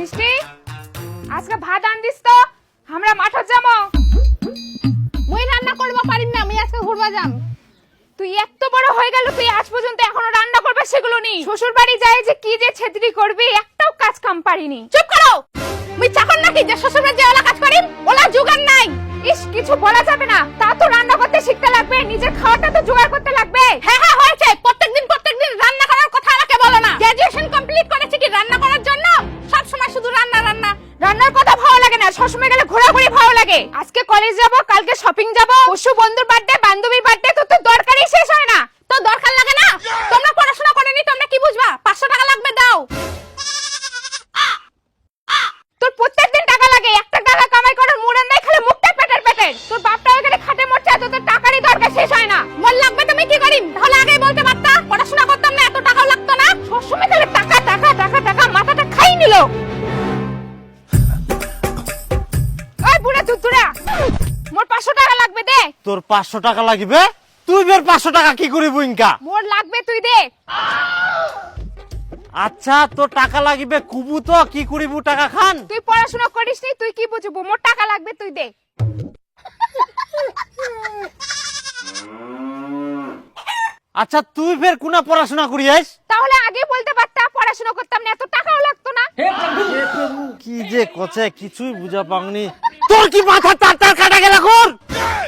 মিষ্টি আজকে ভাত আনদিস তো, আমরা মাঠত যাবো। মুই রান্না করব পারিম না, আমি আজকে ঘুরবা যাম। তুই এত বড় হয়ে গেল, তুই আজ পর্যন্ত এখনো রান্না করবে সেগুলো নেই। শ্বশুর বাড়ি যায় যে কি যে ছেত্রি করবি, একটাও কাজ কাম পারিনি। চুপ করো, মুই চাকর নাকি যে শ্বশুরবাড়ি যে ওলা কাজ করিম? ওলা জোগাড় নাই। ইস, কিছু বলা যাবে না, তা তো রান্না করতে শিখতে লাগবে, নিজের খাওয়াটা তো জোগাড় করতে লাগবে। হ্যাঁ হ্যাঁ হয়েছে, প্রত্যেকদিন রান্না করার কথা আমাকে বলো না। গ্র্যাজুয়েশন কমপ্লিট করেছি কি রান্না করার জন্য? সব সময় শুধু রান্না রান্না। রান্নার কথা ভালো লাগে না, সবসময় গেলে ঘোরাঘুরি ভালো লাগে। আজকে কলেজ যাব, কালকে শপিং যাব, পরশু বন্ধুর বার্থডে, বান্ধবীর বার্থডে, তো দরকারই শেষ হয় না। তো দরকার লাগে না? তোমরা পড়াশোনা করেনি, তোমরা কি বুঝবা? 500 টাকা লাগবে, দাও। তোর প্রত্যেকদিন টাকা লাগে, একটা টাকা কামাই করার মুড়ান নাই, খালি মুখটা পেটের পেটের। তোর বাপটা ওখানে খাটে মরছে, তো তোর টাকারই দরকার শেষ হয় না। মন লাগবে তুমি কি করিম? তাহলে আগেই বলতে পারতা, পড়াশোনা করতাম না, এত টাকাও লাগতো না। সবসময় খালি টাকা টাকা টাকা টাকা, মাথাটা খাই নিল। ওই বুড়া তুতুরা, মোর 500 টাকা লাগবে, দে। তোর 500 টাকা লাগবে? তুই বের 500 টাকা কি করিব ইনকা? মোর লাগবে, তুই দে। আচ্ছা, তোর টাকা লাগবে কুবু, তো কি করিব টাকা খান? তুই পড়াশোনা করিস নি, তুই কি বুঝবো? মোর টাকা লাগবে, তুই দে। আচ্ছা, তুই ফের কোনা পড়াশোনা করিস? তাহলে আগে বলতে পারতা, পড়াশোনা করতাম না, এত টাকাও লাগতো না। কি যে কছে কিছুই বুঝা পাওনি। তোর কি মাথা তার কাটা গেল কোন?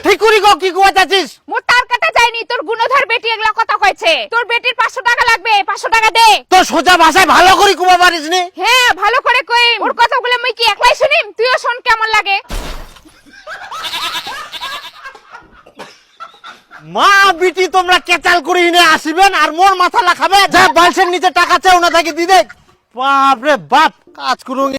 ঠিক করি গো, কি কইতাছিস? মোর তার কাটা যায়নি, তোর গুণধর বেটি এগুলা কথা কইছে। তোর বেটির 500 টাকা লাগবে, 500 টাকা দে। তোর সোজা ভাষায় ভালো করে কুবা পারিস নি? হ্যাঁ, ভালো করে কই। ওর কথাগুলো মুই কি একলাই শুনিম? তুইও শোন, কেমন লাগে। মা বিটি তোমরা কেচাল করি নে আসিবেন আর মোর মাথা লাখাবে। যা বালসের নিচে টাকা চাও না থাকি দি দে। বাপ রে বাপ, কাজ করুন।